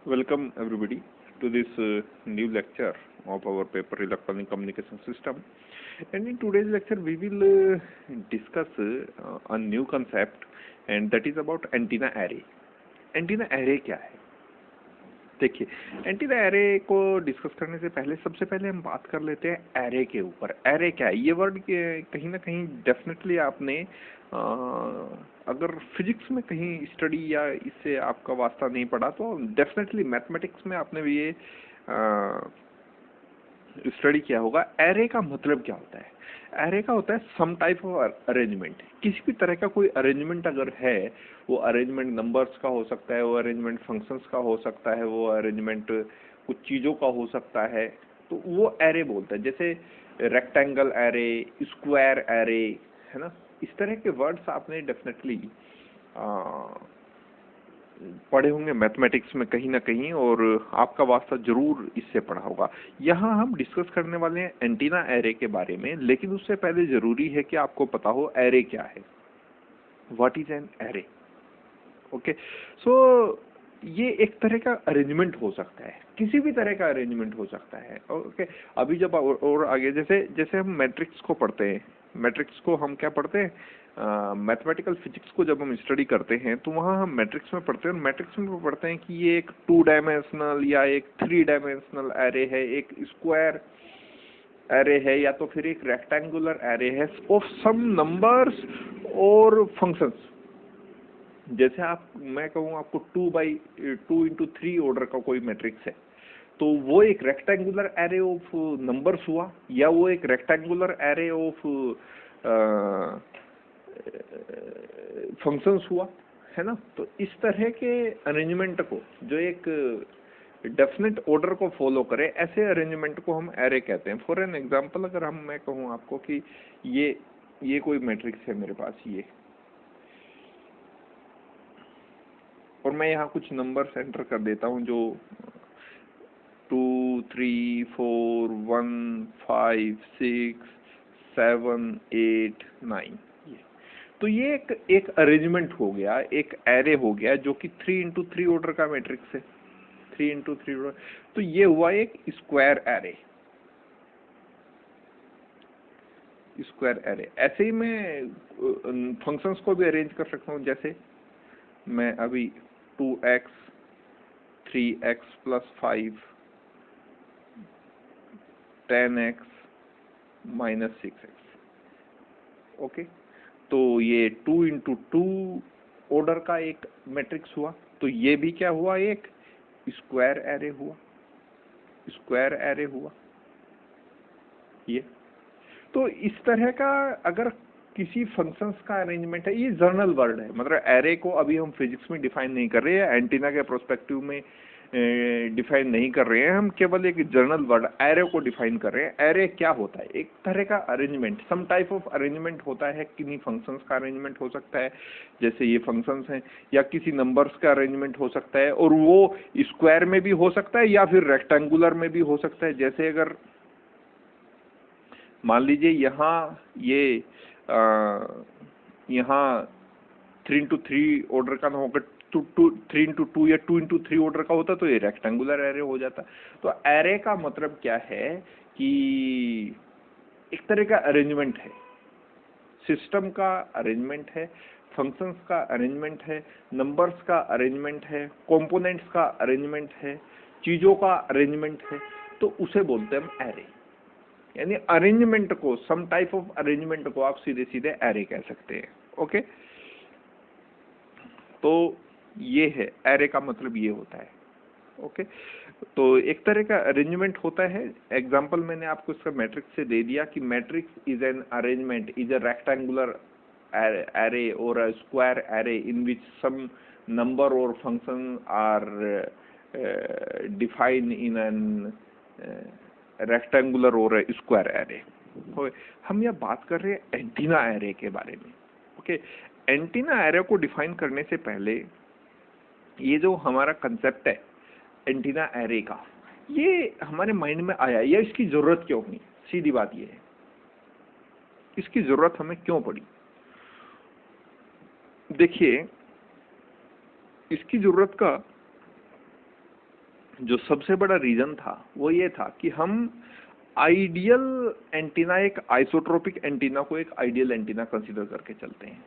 Welcome everybody to this new lecture of our paper Electronic Communication System. And in today's lecture we will discuss a new concept, and that is about antenna array. Antenna array क्या है? देखिए, antenna array को discuss करने से पहले सबसे पहले हम बात कर लेते हैं एरे के ऊपर. एरे क्या है? ये वर्ड कहीं ना कहीं डेफिनेटली आपने अगर फिजिक्स में कहीं स्टडी या इससे आपका वास्ता नहीं पड़ा तो डेफिनेटली मैथमेटिक्स में आपने भी ये स्टडी किया होगा. एरे का मतलब क्या होता है? एरे का होता है सम टाइप ऑफ अरेंजमेंट. किसी भी तरह का कोई अरेंजमेंट अगर है, वो अरेंजमेंट नंबर्स का हो सकता है, वो अरेंजमेंट फंक्शंस का हो सकता है, वो अरेंजमेंट कुछ चीज़ों का हो सकता है, तो वो एरे बोलते हैं. जैसे रेक्टेंगल एरे, स्क्वायर एरे, है ना. इस तरह के वर्ड्स आपने डेफिनेटली पढ़े होंगे मैथमेटिक्स में कहीं ना कहीं, और आपका वास्ता जरूर इससे पढ़ा होगा. यहाँ हम डिस्कस करने वाले हैं एंटीना एरे के बारे में, लेकिन उससे पहले जरूरी है कि आपको पता हो एरे क्या है. What is an array? Okay, so ये एक तरह का अरेंजमेंट हो सकता है, किसी भी तरह का अरेंजमेंट हो सकता है. ओके, अभी जब और आगे जैसे जैसे हम मैट्रिक्स को पढ़ते हैं, मैट्रिक्स को हम क्या पढ़ते हैं, मैथमेटिकल फिजिक्स को जब हम स्टडी करते हैं तो वहाँ हम मैट्रिक्स में पढ़ते हैं, और मैट्रिक्स में पढ़ते हैं कि ये एक 2 डायमेंशनल या एक 3 डायमेंशनल एरे है, एक स्क्वायर एरे है, या तो फिर एक रेक्टेंगुलर एरे है ऑफ सम नंबर्स और फंक्शंस. जैसे मैं कहूँ आपको 2x2 ऑर्डर का कोई मैट्रिक्स है, तो वो एक रेक्टेंगुलर एरे ऑफ नंबर्स हुआ, या वो एक रेक्टेंगुलर एरे ऑफ फंक्शंस हुआ, है ना. तो इस तरह के अरेंजमेंट को, जो एक डेफिनेट ऑर्डर को फॉलो करे, ऐसे अरेंजमेंट को हम एरे कहते हैं. फॉर एन एग्जांपल, अगर मैं कहूँ आपको कि ये कोई मैट्रिक्स है मेरे पास, ये, और मैं यहाँ कुछ नंबर्स एंटर कर देता हूँ जो 2, 3, 4, 1, 5, 6, 7, 8, 9. तो ये एक अरेंजमेंट हो गया, एक एरे हो गया, जो कि 3x3 ऑर्डर का मैट्रिक्स है. 3x3 ऑर्डर, तो ये हुआ एक स्क्वायर एरे. Square array. ऐसे ही मैं फंक्शंस को भी अरेंज कर सकता हूँ. जैसे मैं अभी 2x 3x + 5 10x - 6x. Okay, तो ये 2x2 ऑर्डर का एक मैट्रिक्स हुआ. तो ये भी क्या हुआ? एक स्क्वायर एरे हुआ. स्क्वायर एरे हुआ ये. तो इस तरह का अगर किसी फंक्शंस का अरेंजमेंट है, ये जर्नल वर्ड है, मतलब एरे को अभी हम फिजिक्स में डिफाइन नहीं कर रहे हैं, एंटीना के प्रोस्पेक्टिव में डिफाइन नहीं कर रहे हैं, हम केवल एक जर्नल वर्ड एरे को डिफाइन कर रहे हैं. एरे क्या होता है? एक तरह का arrangement, some type of arrangement होता है. किन्हीं फंक्शंस का अरेंजमेंट हो सकता है, जैसे ये फंक्शंस हैं, या किसी नंबर्स का अरेंजमेंट हो सकता है, और वो स्क्वायर में भी हो सकता है या फिर रेक्टेंगुलर में भी हो सकता है. जैसे अगर मान लीजिए यहाँ 3x3 ऑर्डर का ना होकर 3x2 या 2x3 ऑर्डर का होता तो ये रेक्टेंगुलर एरे हो जाता. तो एरे का मतलब क्या है कि एक तरह का अरेंजमेंट है, सिस्टम का अरेंजमेंट है, फंक्शंस का अरेंजमेंट है, नंबर्स का अरेंजमेंट है, कंपोनेंट्स का अरेंजमेंट है, चीजों का अरेंजमेंट है. तो उसे बोलते हैं हम एरे. यानी अरेंजमेंट को, सम टाइप ऑफ अरेंजमेंट को आप सीधे सीधे एरे कह सकते हैं. ओके, तो ये है एरे का मतलब, ये होता है. ओके, तो एक तरह का अरेंजमेंट होता है. एग्जांपल मैंने आपको इसका मैट्रिक्स से दे दिया कि matrix is an arrangement, is a rectangular array or a square array in which some number or function are defined in an rectangular और स्क्वायर एरे. हम यह बात कर रहे हैं एंटीना एरे के बारे में. ओके, एंटीना एरे को डिफाइन करने से पहले ये जो हमारा कंसेप्ट है एंटीना एरे का, ये हमारे माइंड में आया, या इसकी जरूरत क्यों हुई? सीधी बात ये है, इसकी जरूरत हमें क्यों पड़ी. देखिए, इसकी जरूरत का जो सबसे बड़ा रीजन था वो ये था कि हम आइडियल एंटीना, एक आइसोट्रोपिक एंटीना को एक आइडियल एंटीना कंसीडर करके चलते हैं।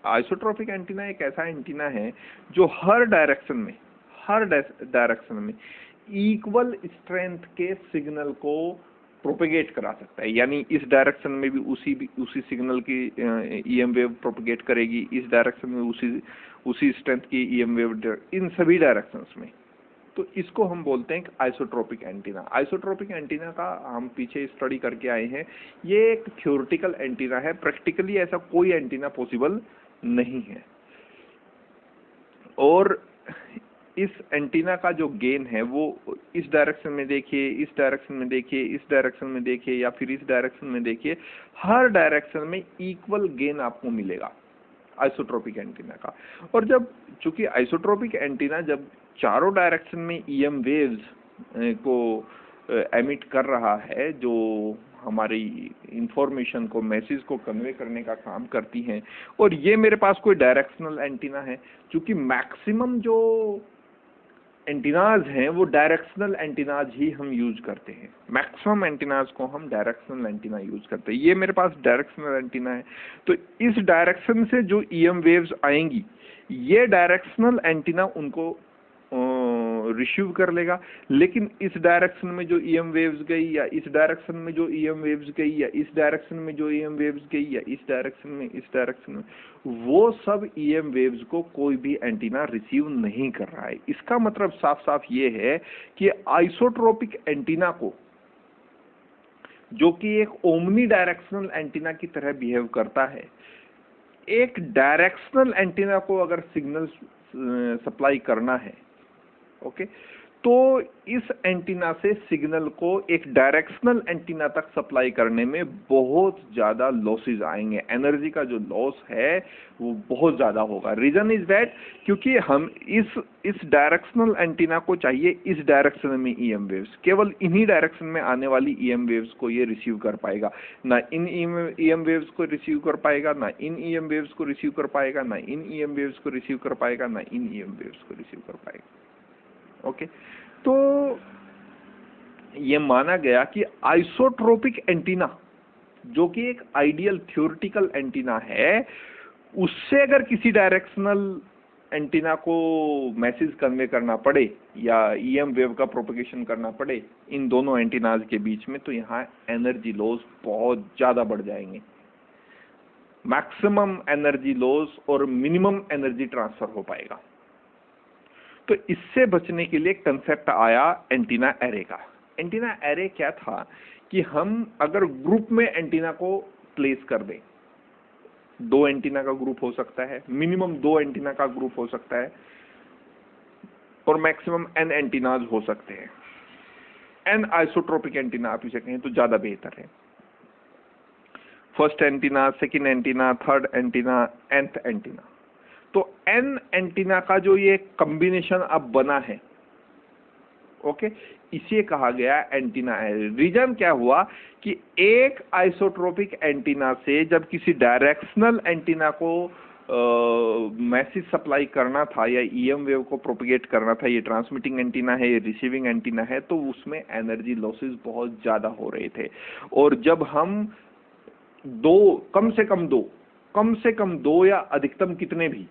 आइसोट्रोपिक एंटीना एक ऐसा एंटीना है जो हर डायरेक्शन में इक्वल स्ट्रेंथ के सिग्नल को प्रोपेगेट करा सकता है। यानी इस डायरेक्शन में भी उसी सिग्नल की ईएम वेव प्रोपेगेट करेगी, इस डायरेक्शन में उसी स्ट्रेंथ की ईएम वेव, इन सभी डायरेक्शंस में। तो इसको हम बोलते हैं आइसोट्रोपिक एंटीना। आइसोट्रोपिक एंटीना का हम पीछे स्टडी करके आए हैं। ये एक थ्योरेटिकल एंटीना है, प्रैक्टिकली ऐसा कोई एंटीना पॉसिबल नहीं है। और इस एंटीना का जो गेन है वो इस डायरेक्शन में देखिए, इस डायरेक्शन में देखिए, इस डायरेक्शन में देखिए या फिर इस डायरेक्शन में देखिए, हर डायरेक्शन में इक्वल गेन आपको मिलेगा आइसोट्रोपिक एंटीना का। और जब चूंकि आइसोट्रोपिक एंटीना जब चारों डायरेक्शन में ईएम वेव्स को एमिट कर रहा है, जो हमारी इंफॉर्मेशन को, मैसेज को कन्वे करने का काम करती हैं, और ये मेरे पास कोई डायरेक्शनल एंटीना है, क्योंकि मैक्सिमम जो एंटीनाज हैं वो डायरेक्शनल एंटीनाज ही हम यूज करते हैं। मैक्सिमम एंटीनाज को हम डायरेक्शनल एंटीना यूज करते हैं। ये मेरे पास डायरेक्शनल एंटीना है, तो इस डायरेक्शन से जो ईएम वेव्स आएंगी, ये डायरेक्शनल एंटीना उनको रिसीव कर लेगा। लेकिन इस डायरेक्शन में जो ईएम वेव्स गई, या इस डायरेक्शन में जो ईएम वेव्स गई, या इस डायरेक्शन में जो ईएम वेव्स गई, या इस डायरेक्शन में, वो सब ईएम वेव्स को कोई भी एंटीना रिसीव नहीं कर रहा है। इसका मतलब साफ साफ ये है कि आइसोट्रोपिक एंटीना को, जो कि एक ओमनी डायरेक्शनल एंटीना की तरह बिहेव करता है, एक डायरेक्शनल एंटीना को अगर सिग्नल सप्लाई करना है, ओके, तो इस एंटीना से सिग्नल को एक डायरेक्शनल एंटीना तक सप्लाई करने में बहुत ज्यादा लॉसेस आएंगे। एनर्जी का जो लॉस है वो बहुत ज्यादा होगा। रीजन इज दैट, क्योंकि हम इस डायरेक्शनल एंटीना को चाहिए इस डायरेक्शन में ईएम वेव्स, केवल इन्हीं डायरेक्शन में आने वाली ईएम वेव्स को ये रिसीव कर पाएगा। ना इन ईएम वेव्स को रिसीव कर पाएगा, ना इन ईएम वेव्स को रिसीव कर पाएगा, ना इन ईएम वेव्स को रिसीव कर पाएगा, ना इन ईएम वेव्स को रिसीव कर पाएगा। ओके, तो ये माना गया कि आइसोट्रोपिक एंटीना, जो कि एक आइडियल थ्योरेटिकल एंटीना है, उससे अगर किसी डायरेक्शनल एंटीना को मैसेज कन्वे करना पड़े या ईएम वेव का प्रोपगेशन करना पड़े इन दोनों एंटीनाज के बीच में, तो यहाँ एनर्जी लॉस बहुत ज्यादा बढ़ जाएंगे। मैक्सिमम एनर्जी लॉस और मिनिमम एनर्जी ट्रांसफर हो पाएगा। तो इससे बचने के लिए कंसेप्ट आया एंटीना एरे का। एंटीना एरे क्या था कि हम अगर ग्रुप में एंटीना को प्लेस कर दें, 2 एंटीना का ग्रुप हो सकता है, मिनिमम 2 एंटीना का ग्रुप हो सकता है, और मैक्सिमम n एंटीनाज हो सकते हैं। n आइसोट्रोपिक एंटीना आप इसे कहें तो ज्यादा बेहतर है। First antenna, second antenna, third antenna, nth antenna. तो n एंटीना का जो ये कॉम्बिनेशन अब बना है, ओके, इसे कहा गया एंटीना एरे। रीजन क्या हुआ कि एक आइसोट्रोपिक एंटीना से जब किसी डायरेक्शनल एंटीना को मैसेज सप्लाई करना था या ईएम वेव को प्रोपेगेट करना था, ये ट्रांसमिटिंग एंटीना है, ये रिसीविंग एंटीना है, तो उसमें एनर्जी लॉसेस बहुत ज्यादा हो रहे थे। और जब हम कम से कम दो या अधिकतम कितने भी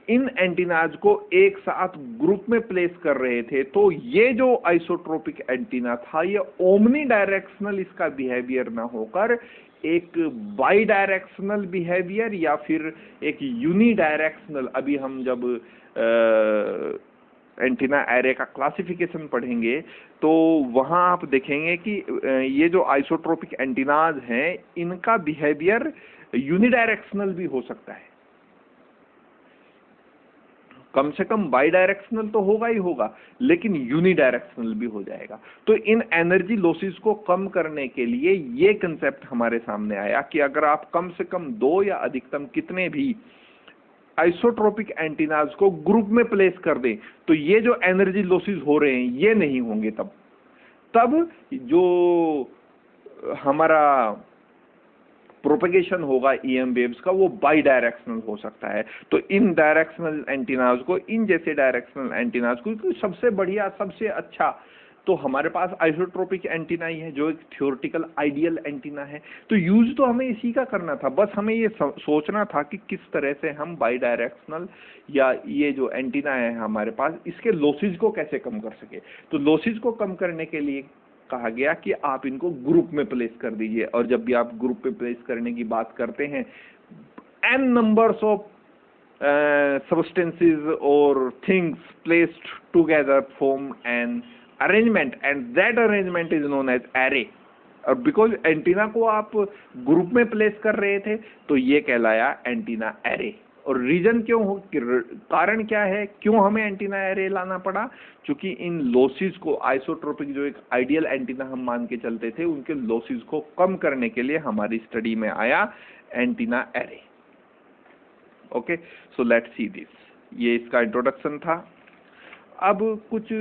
इन एंटीनाज को एक साथ ग्रुप में प्लेस कर रहे थे, तो ये जो आइसोट्रोपिक एंटीना था, ये ओमनी डायरेक्शनल इसका बिहेवियर ना होकर एक बाई डायरेक्शनल बिहेवियर या फिर एक यूनी डायरेक्शनल, अभी हम जब एंटीना एरे का क्लासिफिकेशन पढ़ेंगे तो वहां आप देखेंगे कि ये जो आइसोट्रोपिक एंटीनाज हैं, इनका बिहेवियर यूनिडायरेक्शनल भी हो सकता है। कम से कम बाई डायरेक्शनल तो होगा ही होगा, लेकिन यूनिडायरेक्शनल भी हो जाएगा। तो इन एनर्जी लॉसेस को कम करने के लिए ये कंसेप्ट हमारे सामने आया कि अगर आप कम से कम 2 या अधिकतम कितने भी आइसोट्रोपिक एंटीनाज को ग्रुप में प्लेस कर दें, तो ये जो एनर्जी लॉसेस हो रहे हैं ये नहीं होंगे। तब जो हमारा प्रोपेगेशन होगा ईएम वेव्स का वो बाई डायरेक्शनल हो सकता है। तो इन डायरेक्शनल एंटीनाज को, इन जैसे डायरेक्शनल एंटीनाज को, क्योंकि सबसे बढ़िया सबसे अच्छा तो हमारे पास आइसोट्रोपिक एंटीना ही है जो एक थ्योरेटिकल आइडियल एंटीना है। तो यूज तो हमें इसी का करना था, बस हमें ये सोचना था कि किस तरह से हम बाई डायरेक्शनल या ये जो एंटीना है हमारे पास, इसके लॉसेज को कैसे कम कर सके। तो लॉसेज को कम करने के लिए कहा गया कि आप इनको ग्रुप में प्लेस कर दीजिए, और जब भी आप ग्रुप में प्लेस करने की बात करते हैं, n numbers of substances or things placed together form an arrangement, and that arrangement is known as array। और बिकॉज एंटीना को आप ग्रुप में प्लेस कर रहे थे तो ये कहलाया एंटीना एरे। और रीजन क्यों हो, कारण क्या है, क्यों हमें एंटीना एरे लाना पड़ा, क्योंकि इन लॉसेस को, आइसोट्रोपिक जो एक आइडियल एंटीना हम मान के चलते थे, उनके लॉसेस को कम करने के लिए हमारी स्टडी में आया antenna array. Okay, so let's see this. ये इसका इंट्रोडक्शन था। अब कुछ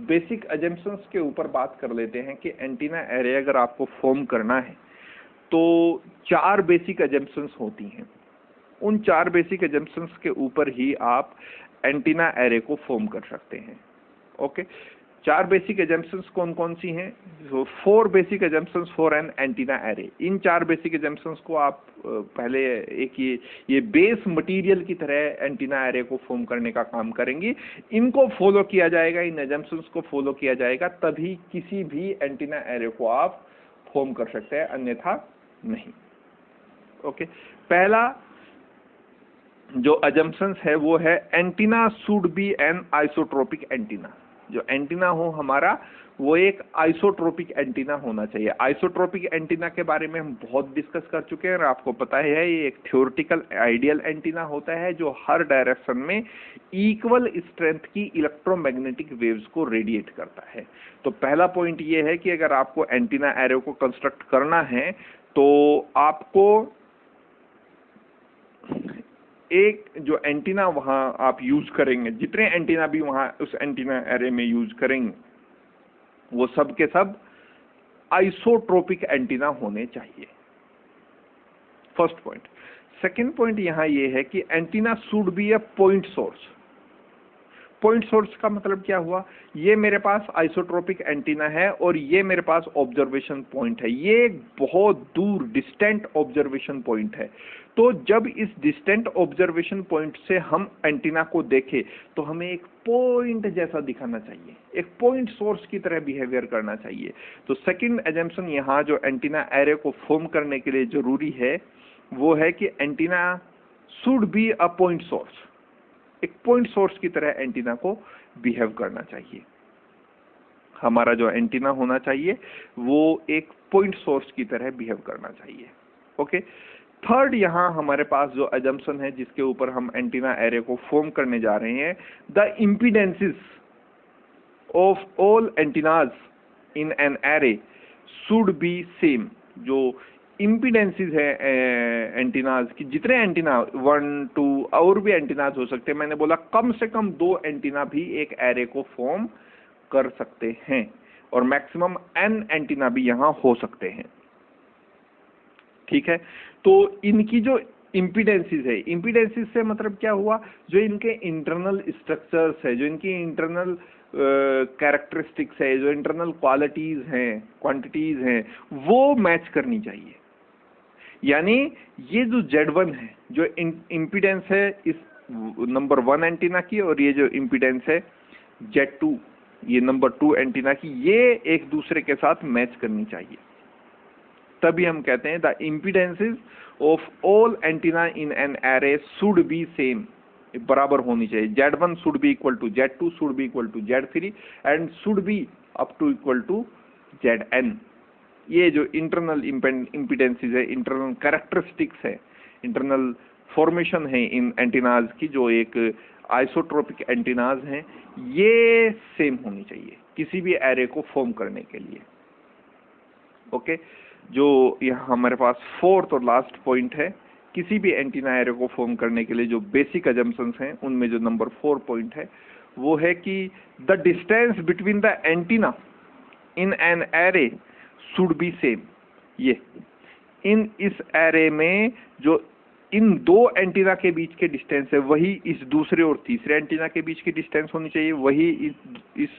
बेसिक अजम्पशंस के ऊपर बात कर लेते हैं कि एंटीना एरे अगर आपको फॉर्म करना है तो 4 बेसिक अजम्पशंस होती हैं। उन 4 बेसिक अजम्पशंस के ऊपर ही आप एंटीना एरे को फॉर्म कर सकते हैं। ओके, 4 बेसिक अजम्पशंस कौन कौन सी हैं? 4 basic assumptions for an antenna array. इन 4 बेसिक अजम्पशंस को आप पहले एक ये बेस मटेरियल की तरह एंटीना एरे को फॉर्म करने का काम करेंगे। इनको फॉलो किया जाएगा, इन अजम्पशंस को फॉलो किया जाएगा, तभी किसी भी एंटीना एरे को आप फॉर्म कर सकते हैं, अन्यथा नहीं। ओके, पहला जो अजम्पशंस है वो है antenna should be an isotropic antenna. जो एंटीना हो हमारा वो एक आइसोट्रोपिक एंटीना होना चाहिए। आइसोट्रोपिक एंटीना के बारे में हम बहुत डिस्कस कर चुके हैं और आपको पता है ये एक थ्योरेटिकल आइडियल एंटीना होता है जो हर डायरेक्शन में इक्वल स्ट्रेंथ की इलेक्ट्रोमैग्नेटिक वेव्स को रेडिएट करता है। तो पहला पॉइंट ये है कि अगर आपको एंटीना एरे को कंस्ट्रक्ट करना है तो आपको एक जो एंटीना वहां आप यूज करेंगे, जितने एंटीना भी वहां उस एंटीना एरे में यूज करेंगे, वो सब के सब आइसोट्रोपिक एंटीना होने चाहिए। First point. सेकंड पॉइंट यहां ये है कि antenna should be a point source. Point source का मतलब क्या हुआ, ये मेरे पास आइसोट्रोपिक एंटीना है और ये मेरे पास ऑब्जर्वेशन पॉइंट है। ये एक बहुत दूर डिस्टेंट ऑब्जर्वेशन पॉइंट है। तो जब इस डिस्टेंट ऑब्जर्वेशन पॉइंट से हम एंटीना को देखें तो हमें एक पॉइंट जैसा दिखाना चाहिए, एक पॉइंट सोर्स की तरह बिहेवियर करना चाहिए। तो सेकंड एजम्पशन यहाँ जो एंटीना एरे को फॉर्म करने के लिए जरूरी है वो है कि antenna should be a point source. एक पॉइंट सोर्स की तरह एंटीना को बिहेव करना चाहिए। हमारा जो एंटीना होना चाहिए वो एक पॉइंट सोर्स की तरह बिहेव करना चाहिए। ओके, थर्ड यहां हमारे पास जो अजम्पशन है जिसके ऊपर हम एंटीना एरे को फॉर्म करने जा रहे हैं, the impedances of all antennas in an array should be same. जो इम्पीडेंसेस है एंटीनाज की, जितने एंटीना 1 2 और भी एंटीनाज हो सकते हैं, मैंने बोला कम से कम 2 एंटीना भी एक एरे को फॉर्म कर सकते हैं और मैक्सिमम n एंटीना भी यहां हो सकते हैं। ठीक है, तो इनकी जो इम्पीडेंसेस है, इम्पीडेंसेस से मतलब क्या हुआ, जो इनके इंटरनल स्ट्रक्चर्स है, जो इनकी इंटरनल कैरेक्टरिस्टिक्स है, जो इंटरनल क्वालिटीज हैं, क्वांटिटीज हैं, वो मैच करनी चाहिए। यानी ये जो Z1 है, जो इम्पीडेंस है इस नंबर 1 एंटीना की, और ये जो इम्पीडेंस है Z2, ये नंबर 2 एंटीना की, ये एक दूसरे के साथ मैच करनी चाहिए। तभी हम कहते हैं the impedances of all antenna in an array should be same, बराबर होनी चाहिए। Z1 should be equal to Z2, should be equal to Z3 and should be up to equal to Zn। ये जो इंटरनल इम्पीडेंसेस है, internal characteristics है, internal formation है in antennas की, जो एक आइसोट्रोपिक एंटीनाज हैं, ये सेम होनी चाहिए किसी भी एरे को फॉर्म करने के लिए। ओके, जो यहाँ हमारे पास फोर्थ और लास्ट पॉइंट है, किसी भी एंटीना एरे को फॉर्म करने के लिए जो बेसिक अजम्पशंस हैं उनमें जो नंबर 4 पॉइंट है वो है कि the distance between the antenna in an array should be same. ये इन इस एरे में जो इन दो एंटीना के बीच के डिस्टेंस है वही इस दूसरे और तीसरे एंटीना के बीच की डिस्टेंस होनी चाहिए, वही इस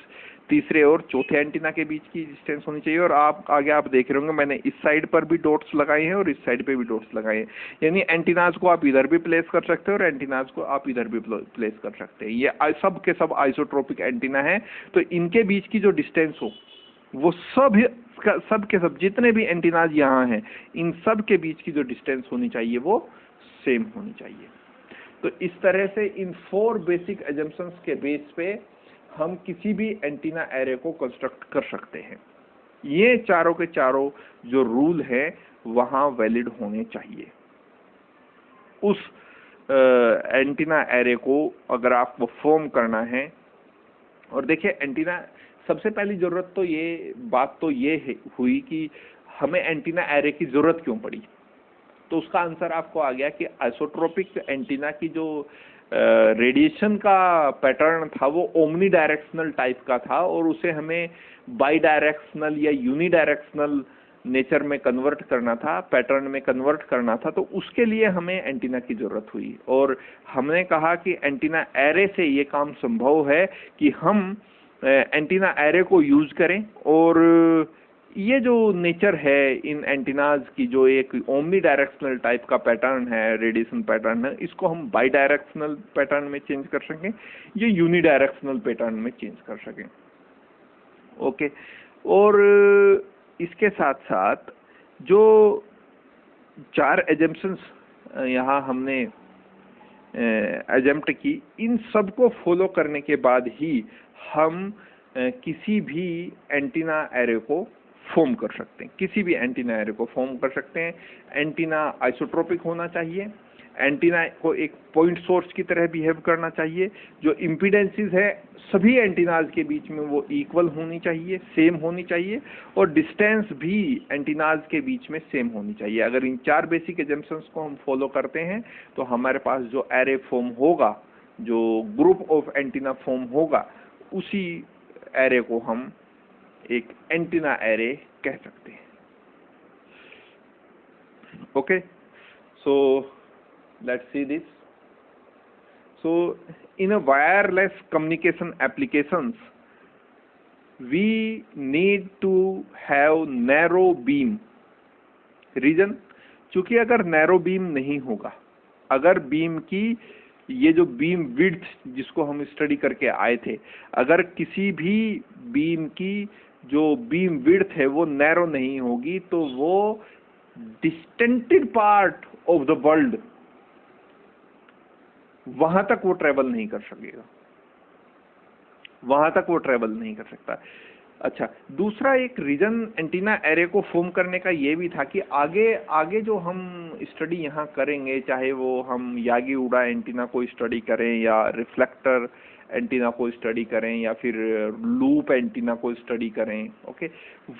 तीसरे और चौथे एंटीना के बीच की डिस्टेंस होनी चाहिए। और आप आगे आप देख रहे होंगे मैंने इस साइड पर भी डॉट्स लगाए हैं और इस साइड पे भी डॉट्स लगाए हैं, यानी एंटीनाज को आप इधर भी प्लेस कर सकते हो और एंटीनाज को आप इधर भी प्लेस कर सकते हैं। ये सब के सब आइसोट्रोपिक एंटीना है, तो इनके बीच की जो डिस्टेंस हो वो सब के सब जितने भी एंटीनाज यहाँ हैं इन सब के बीच की जो डिस्टेंस होनी चाहिए वो सेम होनी चाहिए। तो इस तरह से इन 4 बेसिक एजम्पशंस के बेस पे हम किसी भी एंटीना एरे को कंस्ट्रक्ट कर सकते हैं। ये चारों के चारों जो रूल है वहां वैलिड होने चाहिए। उस एंटीना एरे को अगर आपको फॉर्म करना है, और देखिए एंटीना सबसे पहली जरूरत तो ये हुई कि हमें एंटीना एरे की जरूरत क्यों पड़ी। तो उसका आंसर आपको आ गया कि आइसोट्रोपिक एंटीना की जो रेडिएशन का पैटर्न था वो ओमनी डायरेक्शनल टाइप का था और उसे हमें बाई डायरेक्शनल या यूनी डायरेक्शनल नेचर में कन्वर्ट करना था, पैटर्न में कन्वर्ट करना था। तो उसके लिए हमें एंटीना की जरूरत हुई और हमने कहा कि एंटीना एरे से ये काम संभव है कि हम एंटीना एरे को यूज करें। और ये जो नेचर है इन एंटीनाज की, जो एक ओमनी डायरेक्शनल टाइप का पैटर्न है, रेडिएशन पैटर्न है, इसको हम बाई डायरेक्शनल पैटर्न में चेंज कर सकें, ये यूनी डायरेक्शनल पैटर्न में चेंज कर सकें। ओके, और इसके साथ साथ जो 4 एजम्पशंस यहाँ हमने एजम्प्ट की, इन सब को फॉलो करने के बाद ही हम किसी भी एंटीना एरे को फॉर्म कर सकते हैं, किसी भी एंटीना एरे को फॉर्म कर सकते हैं। एंटीना आइसोट्रोपिक होना चाहिए, एंटीना को एक पॉइंट सोर्स की तरह बिहेव करना चाहिए, जो इम्पीडेंसेस है सभी एंटीनाज के बीच में वो इक्वल होनी चाहिए, सेम होनी चाहिए, और डिस्टेंस भी एंटीनाज के बीच में सेम होनी चाहिए। अगर इन 4 बेसिक एजम्पशंस को हम फॉलो करते हैं तो हमारे पास जो एरे फॉर्म होगा, जो ग्रुप ऑफ एंटीना फॉर्म होगा, उसी एरे को हम एक एंटीना एरे कह सकते हैं। Okay, so let's see this. So in a wireless communication applications we need to have narrow beam. Reason, चूंकि अगर नैरो बीम नहीं होगा, अगर बीम की ये जो बीम विड्थ जिसको हम स्टडी करके आए थे, अगर किसी भी बीम की जो बीम विड्थ है वो नैरो नहीं होगी तो वो डिस्टेंटेड पार्ट ऑफ द वर्ल्ड वहां तक वो ट्रेवल नहीं कर सकेगा, वहां तक वो ट्रेवल नहीं कर सकता। अच्छा, दूसरा एक रीजन एंटीना एरे को फॉर्म करने का ये भी था कि आगे जो हम स्टडी यहाँ करेंगे, चाहे वो हम यागी उड़ा एंटीना को स्टडी करें या रिफ्लेक्टर एंटीना को स्टडी करें या फिर लूप एंटीना को स्टडी करें, ओके,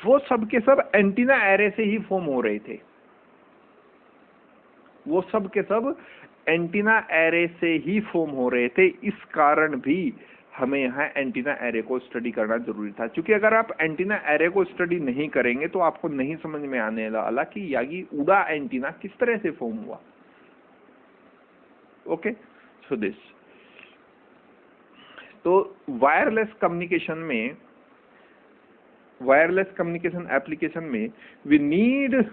वो सब के सब एंटीना एरे से ही फॉर्म हो रहे थे, वो सब के सब एंटीना एरे से ही फॉर्म हो रहे थे। इस कारण भी हमें यहाँ एंटीना एरे को स्टडी करना जरूरी था, क्योंकि अगर आप एंटीना एरे को स्टडी नहीं करेंगे तो आपको नहीं समझ में आने वाला कि यागी उड़ा एंटीना किस तरह से फॉर्म हुआ। ओके, सो दिस, तो वायरलेस कम्युनिकेशन एप्लीकेशन में we need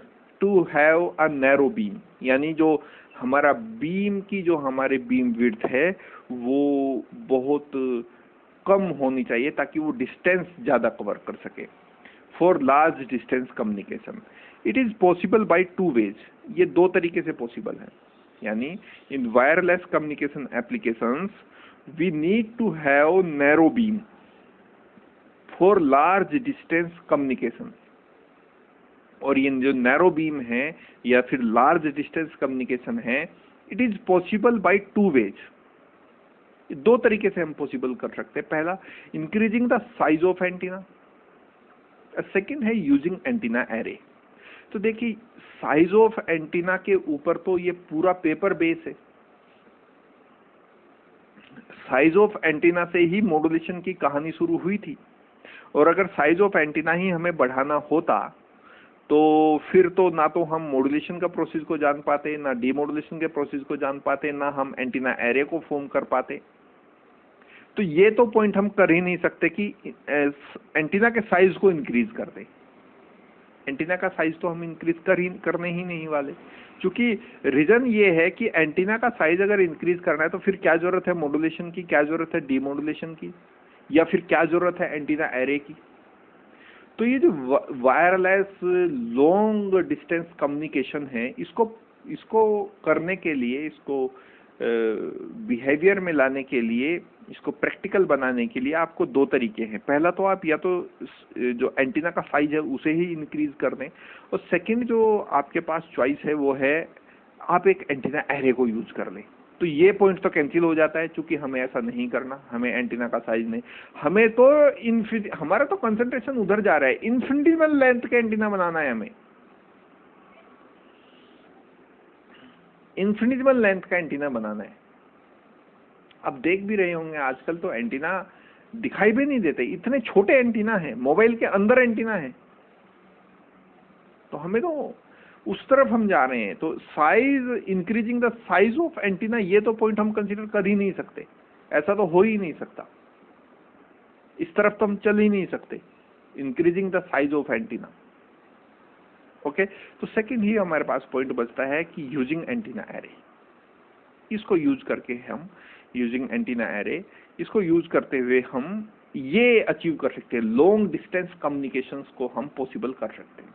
to have a narrow beam, यानी जो हमारा बीम की जो हमारे बीम विड्थ है वो बहुत कम होनी चाहिए ताकि वो डिस्टेंस ज्यादा कवर कर सके। For large distance communication it is possible by 2 ways, ये 2 तरीके से पॉसिबल है। यानी in wireless communication applications we need to have narrow beam for large distance communication. और ये जो नैरो बीम है या फिर लार्ज डिस्टेंस कम्युनिकेशन है, it is possible by 2 ways, 2 तरीके से हम पॉसिबल कर सकते हैं। पहला, increasing the size of antenna, second है यूजिंग एंटीना एरे। तो देखिए, साइज ऑफ एंटीना के ऊपर तो ये पूरा पेपर बेस है, साइज ऑफ एंटीना से ही मॉड्यूलेशन की कहानी शुरू हुई थी, और अगर साइज ऑफ एंटीना ही हमें बढ़ाना होता तो फिर तो ना तो हम मॉड्यूलेशन का प्रोसेस को जान पाते, ना डीमॉड्यूलेशन के प्रोसेस को जान पाते, ना हम एंटीना एरे को फॉर्म कर पाते। तो ये तो पॉइंट हम कर ही नहीं सकते कि एंटीना के साइज को इंक्रीज कर दें। एंटीना का साइज तो हम इंक्रीज करने ही नहीं वाले, क्योंकि रीजन ये है कि एंटीना का साइज अगर इंक्रीज करना है तो फिर क्या जरूरत है मॉड्यूलेशन की, क्या जरूरत है डीमॉड्यूलेशन की, या फिर क्या जरूरत है एंटीना एरे की। तो ये जो वायरलेस लॉन्ग डिस्टेंस कम्युनिकेशन है, इसको करने के लिए, इसको बिहेवियर में लाने के लिए, इसको प्रैक्टिकल बनाने के लिए आपको दो तरीके हैं। पहला तो आप या तो जो एंटीना का साइज है उसे ही इंक्रीज कर दें, और सेकंड जो आपके पास चॉइस है वो है आप एक एंटीना एरे को यूज कर लें। तो ये पॉइंट तो कैंसिल हो जाता है, क्योंकि हमें ऐसा नहीं करना, हमें एंटीना का साइज नहीं, हमें तो हमारा तो कंसंट्रेशन उधर जा रहा है, इन्फिनिटेसिमल लेंथ के एंटीना बनाना है, हमें इन्फिनिटेसिमल लेंथ का एंटीना बनाना है। अब देख भी रहे होंगे आजकल तो एंटीना दिखाई भी नहीं देते, इतने छोटे एंटीना है, मोबाइल के अंदर एंटीना है। तो हमें तो उस तरफ हम जा रहे हैं। तो size, increasing the size of antenna, ये तो पॉइंट हम कंसीडर कर ही नहीं सकते, ऐसा तो हो ही नहीं सकता, इस तरफ तो हम चल ही नहीं सकते, increasing the size of antenna. Okay, तो सेकंड ही हमारे पास पॉइंट बचता है कि यूजिंग एंटीना एरे। इसको यूज करके हम यूजिंग एंटीना एरे, इसको यूज करते हुए हम ये अचीव कर सकते हैं, लॉन्ग डिस्टेंस कम्युनिकेशंस को हम पॉसिबल कर सकते हैं।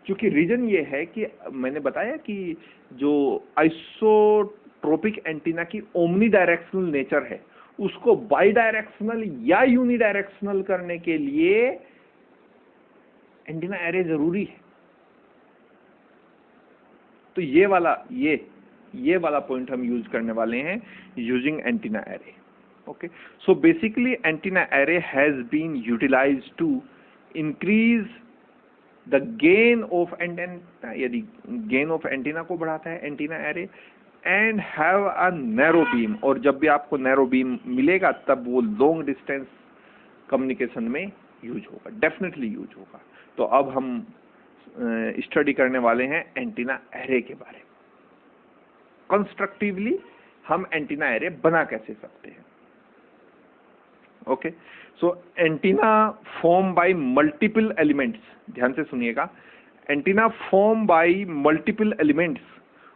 क्योंकि रीजन ये है कि मैंने बताया कि जो आइसोट्रोपिक एंटीना की ओमनी डायरेक्शनल नेचर है, उसको बाई डायरेक्शनल या यूनी डायरेक्शनल करने के लिए एंटीना एरे जरूरी है। तो ये वाला पॉइंट हम यूज करने वाले हैं, using antenna array. Okay, so basically antenna array has been utilized to increase the gain of antenna, यदि गेन ऑफ एंटीना को बढ़ाता है antenna array, and have a narrow beam, और जब भी आपको नैरो बीम मिलेगा तब वो लॉन्ग डिस्टेंस कम्युनिकेशन में यूज होगा, डेफिनेटली यूज होगा। तो अब हम स्टडी करने वाले हैं एंटीना एरे के बारे में। कंस्ट्रक्टिवली हम एंटीना एरे बना कैसे सकते हैं। Okay, so antenna form by multiple elements, ध्यान से सुनिएगा, antenna form by multiple elements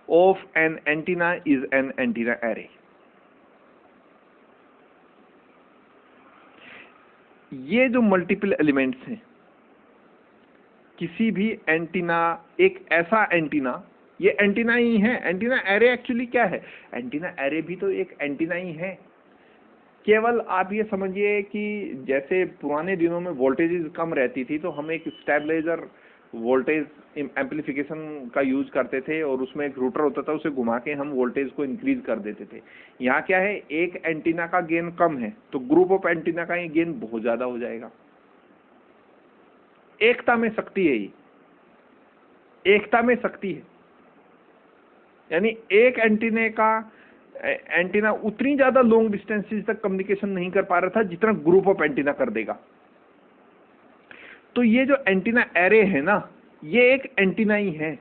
of an antenna is an antenna array. ये जो मल्टीपल एलिमेंट्स हैं, किसी भी एंटीना, एक ऐसा एंटीना, ये एंटीना ही है। एंटीना एरे एक्चुअली क्या है, एंटीना एरे भी तो एक एंटीना ही है। केवल आप ये समझिए कि जैसे पुराने दिनों में वोल्टेज कम रहती थी तो हम एक स्टेबलाइजर वोल्टेज एम्पलीफिकेशन का यूज करते थे, और उसमें एक रूटर होता था, उसे घुमा के हम वोल्टेज को इंक्रीज कर देते थे। यहाँ क्या है, एक एंटीना का गेन कम है तो ग्रुप ऑफ एंटीना का ये गेन बहुत ज्यादा हो जाएगा। एकता में शक्ति है, ये एकता में शक्ति है। यानी एक एंटीना उतनी ज्यादा लॉन्ग डिस्टेंसेस तक कम्युनिकेशन नहीं कर पा रहा था जितना ग्रुप ऑफ एंटीना कर देगा। तो ये जो एंटीना एरे है ना, ये एक एंटीना ही है,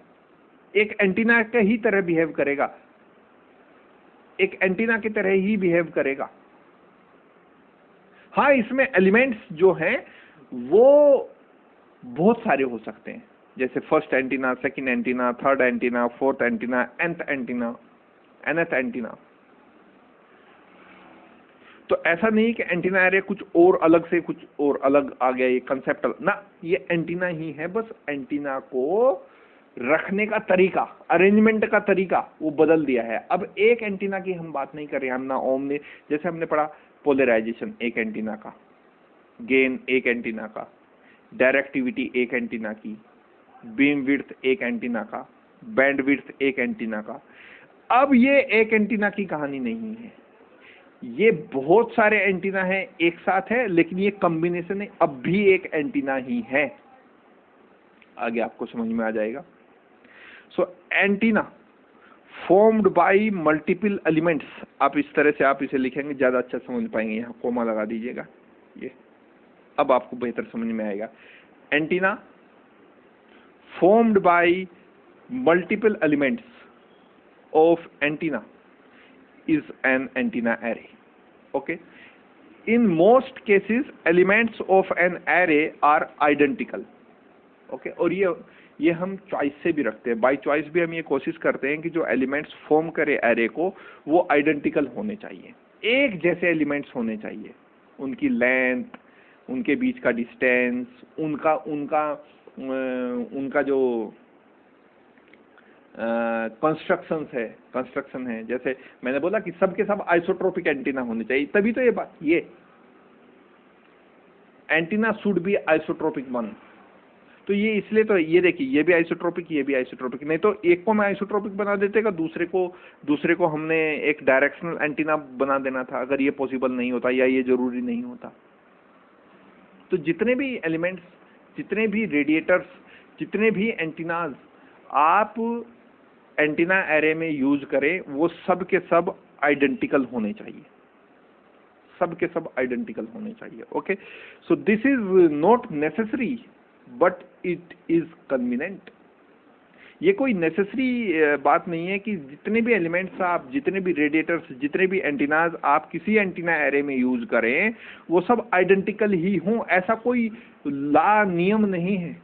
एक एंटीना के ही तरह बिहेव करेगा, एक एंटीना की तरह ही बिहेव करेगा। हाँ, इसमें एलिमेंट्स जो हैं वो बहुत सारे हो सकते हैं, जैसे first antenna, second antenna, third antenna, fourth antenna, nth antenna, nth antenna. तो ऐसा नहीं कि एंटीना एरे कुछ और अलग से कुछ और अलग आ गया, ये कंसेप्ट ना, ये एंटीना ही है, बस एंटीना को रखने का तरीका, अरेंजमेंट का तरीका वो बदल दिया है। अब एक एंटीना की हम बात नहीं कर रहे, हम ना ओमनी, जैसे हमने पढ़ा पोलराइजेशन एक एंटीना का, गेन एक एंटीना का, डायरेक्टिविटी एक एंटीना की, बीम विड्थ एक एंटीना का, बैंड विड्थ एक एंटीना का। अब ये एक एंटीना की कहानी नहीं है, ये बहुत सारे एंटीना हैं एक साथ है, लेकिन ये कॉम्बिनेशन है, अब भी एक एंटीना ही है। आगे आपको समझ में आ जाएगा। So antenna formed by multiple elements, आप इस तरह से आप इसे लिखेंगे ज्यादा अच्छा समझ पाएंगे, यहाँ कोमा लगा दीजिएगा, ये अब आपको बेहतर समझ में आएगा। Antenna formed by multiple elements of antenna is an antenna array. Okay. In most cases, elements of an array are identical. Okay. और ये हम चॉइस से भी रखते हैं, बाय चॉइस भी हम ये कोशिश करते हैं कि जो एलिमेंट्स फॉर्म करे एरे को वो आइडेंटिकल होने चाहिए, एक जैसे एलिमेंट्स होने चाहिए, उनकी लेंथ, उनके बीच का डिस्टेंस, उनका जो कंस्ट्रक्शन है, जैसे मैंने बोला कि सब के सब आइसोट्रोपिक एंटीना होने चाहिए, तभी तो ये antenna should B isotropic one. तो ये इसलिए तो ये देखिए, ये भी आइसोट्रोपिक, ये भी आइसोट्रोपिक, नहीं तो एक को मैं आइसोट्रोपिक बना देते का, दूसरे को हमने एक डायरेक्शनल एंटीना बना देना था, अगर ये पॉसिबल नहीं होता या ये जरूरी नहीं होता। तो जितने भी एलिमेंट्स, जितने भी रेडिएटर्स, जितने भी एंटीनाज आप एंटीना एरे में यूज करें, वो सब के सब आइडेंटिकल होने चाहिए, सब के सब आइडेंटिकल होने चाहिए। Okay, so this is not necessary but it is convenient. ये कोई नेसेसरी बात नहीं है कि जितने भी एलिमेंट्स आप, जितने भी रेडिएटर्स, जितने भी एंटीनाज आप किसी एंटीना एरे में यूज करें वो सब आइडेंटिकल ही हों, ऐसा कोई ला नियम नहीं है।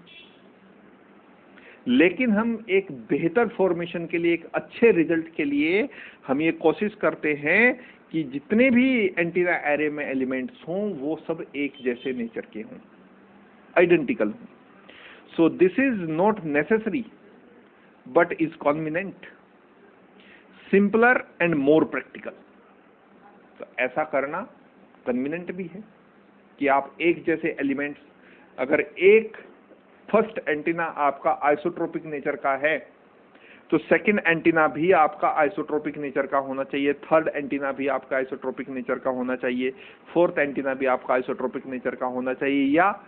लेकिन हम एक बेहतर फॉर्मेशन के लिए, एक अच्छे रिजल्ट के लिए हम ये कोशिश करते हैं कि जितने भी एंटीना एरे में एलिमेंट्स हों वो सब एक जैसे नेचर के हों, आइडेंटिकल हों। So this is not necessary but is convenient, simpler and more practical. तो ऐसा करना कन्वीनियंट भी है कि आप एक जैसे एलिमेंट्स, अगर एक फर्स्ट एंटीना आपका आइसोट्रोपिक नेचर का है तो सेकंड एंटीना भी आपका आइसोट्रोपिक नेचर का होना चाहिए, थर्ड एंटीना भी आपका आइसोट्रोपिक नेचर का होना चाहिए, फोर्थ एंटीना भी आपका आइसोट्रोपिक नेचर का होना चाहिए, या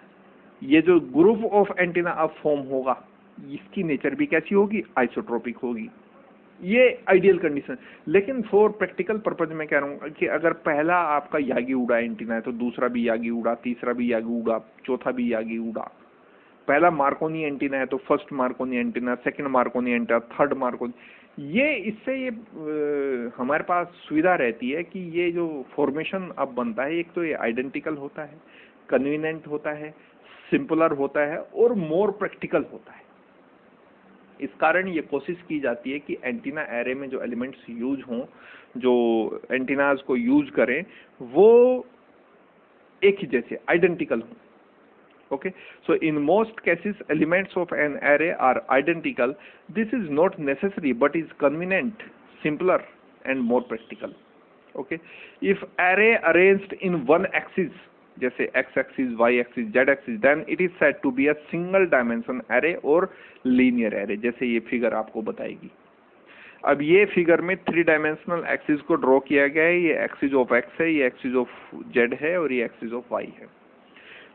ये जो ग्रुप ऑफ एंटीना अब फॉर्म होगा इसकी नेचर भी कैसी होगी, आइसोट्रोपिक होगी। ये आइडियल कंडीशन। लेकिन फॉर प्रैक्टिकल पर्पज में कह रहा हूँ कि अगर पहला आपका यागी उड़ा एंटीना है तो दूसरा भी यागी उड़ा, तीसरा भी यागी उड़ा, चौथा भी यागी उड़ा। पहला मार्कोनी एंटीना है तो first Markovnikov antenna, second Markovnikov antenna, third Markovnikov, इससे हमारे पास सुविधा रहती है कि ये जो फॉर्मेशन अब बनता है, एक तो ये आइडेंटिकल होता है, कन्वीनियंट होता है, सिंपलर होता है और मोर प्रैक्टिकल होता है। इस कारण ये कोशिश की जाती है कि एंटीना एरे में जो एलिमेंट्स यूज हों, जो एंटीनाज को यूज करें, वो एक ही जैसे आइडेंटिकल हों। Okay, so in most cases elements of an array are identical. This is not necessary but is convenient, simpler and more practical. Okay, if array arranged in one axis, जैसे x axis, y axis, z axis, then it is said to be a single dimension array or linear array, जैसे ये figure आपको बताएगी। अब ये figure में 3 dimensional axis को draw किया गया है, ये एक्सिस ऑफ x है, ये एक्सिस ऑफ z है और ये एक्सिस ऑफ y है।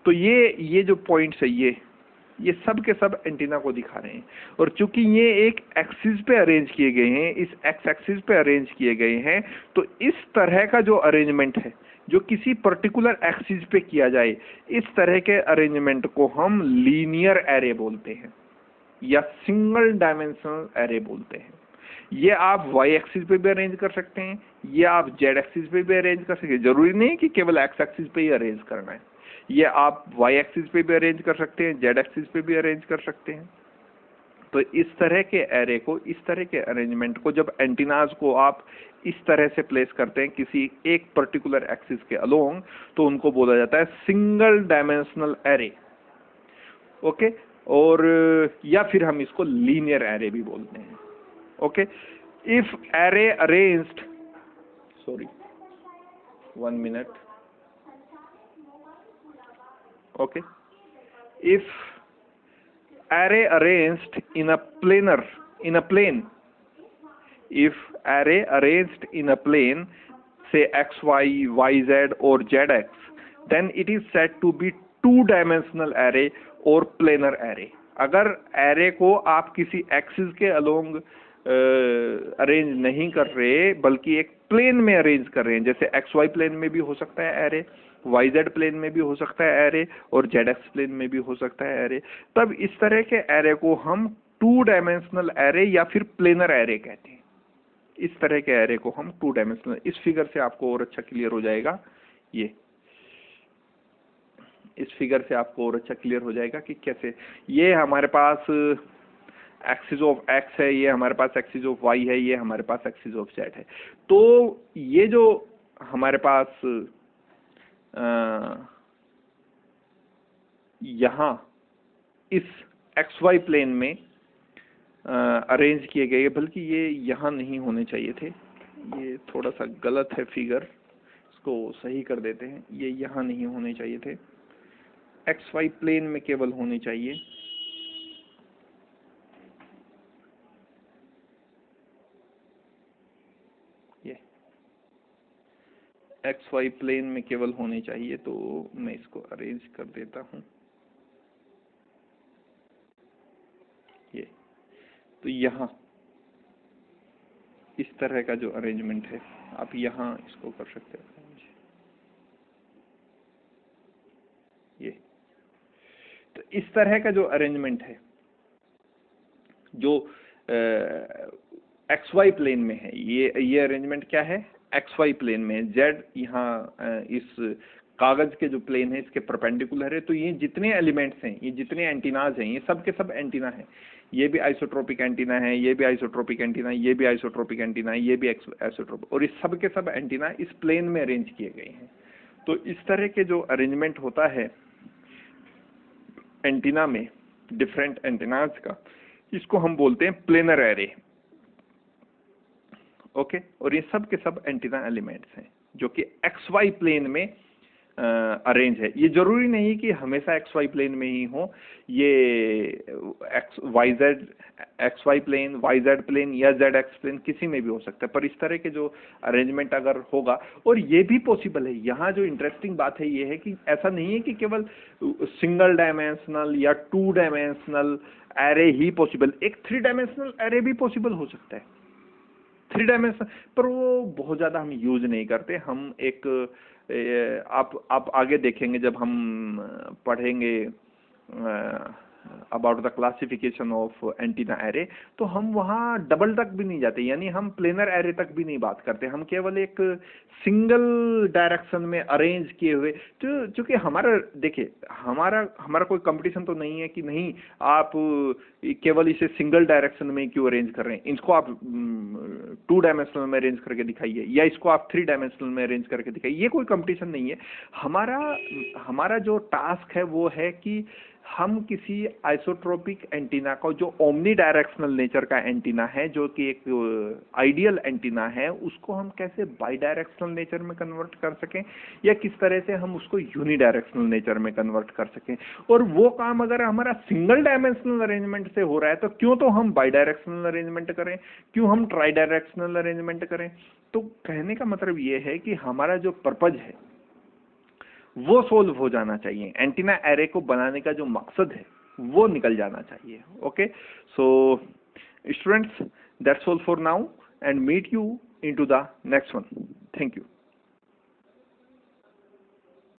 तो ये जो पॉइंट्स है ये सब के सब एंटीना को दिखा रहे हैं, और चूंकि ये एक एक्सिस पे अरेंज किए गए हैं, इस एक्स एक्सिस पे अरेंज किए गए हैं, तो इस तरह का जो अरेंजमेंट है जो किसी पर्टिकुलर एक्सिस पे किया जाए, इस तरह के अरेंजमेंट को हम लीनियर एरे बोलते हैं या सिंगल डायमेंशनल एरे बोलते हैं। ये आप y एक्सिस पे भी अरेंज कर सकते हैं, ये आप z एक्सिस पे भी अरेंज कर सकते हैं, जरूरी नहीं कि केवल x एक्सिस पे ही अरेंज करना है। ये आप y एक्सिस पे भी अरेंज कर सकते हैं, z एक्सिस पे भी अरेंज कर सकते हैं। तो इस तरह के एरे को, इस तरह के अरेंजमेंट को जब एंटीनाज को आप इस तरह से प्लेस करते हैं किसी एक पर्टिकुलर एक्सिस के अलोंग, तो उनको बोला जाता है सिंगल डायमेंशनल एरे। ओके, और या फिर हम इसको लीनियर एरे भी बोलते हैं। Okay, if array arranged, sorry 1 minute, okay, if array arranged in a plane, if array arranged in a plane, say xy, yz or zx, then it is said to be 2-dimensional array or planar array। अगर array को आप किसी axis के along arrange नहीं कर रहे बल्कि एक प्लेन में अरेंज कर रहे हैं, जैसे एक्स वाई प्लेन में भी हो सकता है एरे, YZ प्लेन में भी हो सकता है एरे और ZX प्लेन में भी हो सकता है एरे। तब इस तरह के एरे को हम 2 डायमेंशनल एरे या फिर प्लेनर एरे कहते हैं। इस तरह के एरे को हम 2 डायमेंशनल, इस फिगर से आपको और अच्छा क्लियर हो जाएगा। ये इस फिगर से आपको और अच्छा क्लियर हो जाएगा कि कैसे ये हमारे पास एक्सिस ऑफ एक्स है, ये हमारे पास एक्सिस ऑफ वाई है, ये हमारे पास एक्सिस ऑफ जेड है। तो ये जो हमारे पास यहाँ इस एक्स वाई प्लेन में अरेंज किए गए, बल्कि ये यहाँ नहीं होने चाहिए थे, ये थोड़ा सा गलत है फिगर, इसको सही कर देते हैं। ये यहाँ नहीं होने चाहिए थे, एक्स वाई प्लेन में केवल होने चाहिए। ये एक्स वाई प्लेन में केवल होने चाहिए, तो मैं इसको अरेंज कर देता हूँ। ये तो यहाँ इस तरह का जो अरेंजमेंट है, आप यहाँ इसको कर सकते हैं। ये तो इस तरह का जो अरेंजमेंट है जो एक्स वाई प्लेन में है, ये अरेंजमेंट क्या है, एक्स वाई प्लेन में है। जेड यहाँ इस कागज के जो प्लेन है इसके परपेंडिकुलर है। तो ये जितने एलिमेंट्स हैं, ये जितने एंटीनाज हैं, ये सब के सब एंटीना है। ये भी आइसोट्रोपिक एंटीना है, ये भी आइसोट्रोपिक एंटीना है, ये भी आइसोट्रोपिक एंटीना है, ये भी आइसोट्रोपिक, और इस सब के सब एंटीना इस प्लेन में अरेंज किए गए हैं। तो इस तरह के जो अरेंजमेंट होता है एंटीना में, डिफरेंट एंटीनाज का, इसको हम बोलते हैं प्लेनर एरे। ओके, और ये सब के सब एंटीना एलिमेंट्स हैं जो कि एक्स वाई प्लेन में अरेंज है। ये जरूरी नहीं कि हमेशा एक्स वाई प्लेन में ही हो, ये x y plane, y z plane या जेड एक्स प्लेन किसी में भी हो सकता है। पर इस तरह के जो अरेंजमेंट अगर होगा, और ये भी पॉसिबल है, यहाँ जो इंटरेस्टिंग बात है ये है कि ऐसा नहीं है कि केवल सिंगल डायमेंशनल या 2 डायमेंशनल एरे ही पॉसिबल, एक 3 डायमेंशनल एरे भी पॉसिबल हो सकता है। 3 डायमेंशन, पर वो बहुत ज़्यादा हम यूज नहीं करते। हम एक आप आगे देखेंगे जब हम पढ़ेंगे about the classification of antenna array, तो हम वहाँ डबल तक भी नहीं जाते, यानी हम प्लेनर एरे तक भी नहीं बात करते। हम केवल एक सिंगल डायरेक्शन में अरेंज किए हुए, तो चूंकि हमारा देखिए हमारा कोई कंपटीशन तो नहीं है कि नहीं आप केवल इसे सिंगल डायरेक्शन में क्यों अरेंज कर रहे हैं, इसको आप 2 डायमेंशनल में अरेंज करके दिखाइए या इसको आप 3 डायमेंशनल में अरेंज करके दिखाइए, ये कोई कंपटीशन नहीं है। हमारा जो टास्क है वो है कि हम किसी आइसोट्रोपिक एंटीना को, जो ओमनी डायरेक्शनल नेचर का एंटीना है, जो कि एक आइडियल एंटीना है, उसको हम कैसे बाई डायरेक्शनल नेचर में कन्वर्ट कर सकें, या किस तरह से हम उसको यूनी डायरेक्शनल नेचर में कन्वर्ट कर सकें। और वो काम अगर हमारा सिंगल डायमेंशनल अरेंजमेंट से हो रहा है, तो क्यों तो हम बाई डायरेक्शनल अरेंजमेंट करें, क्यों हम ट्राई डायरेक्शनल अरेंजमेंट करें। तो कहने का मतलब ये है कि हमारा जो पर्पज है वो सोल्व हो जाना चाहिए, एंटीना एरे को बनाने का जो मकसद है वो निकल जाना चाहिए। Okay, so students, that's all for now and meet you into the next one. Thank you.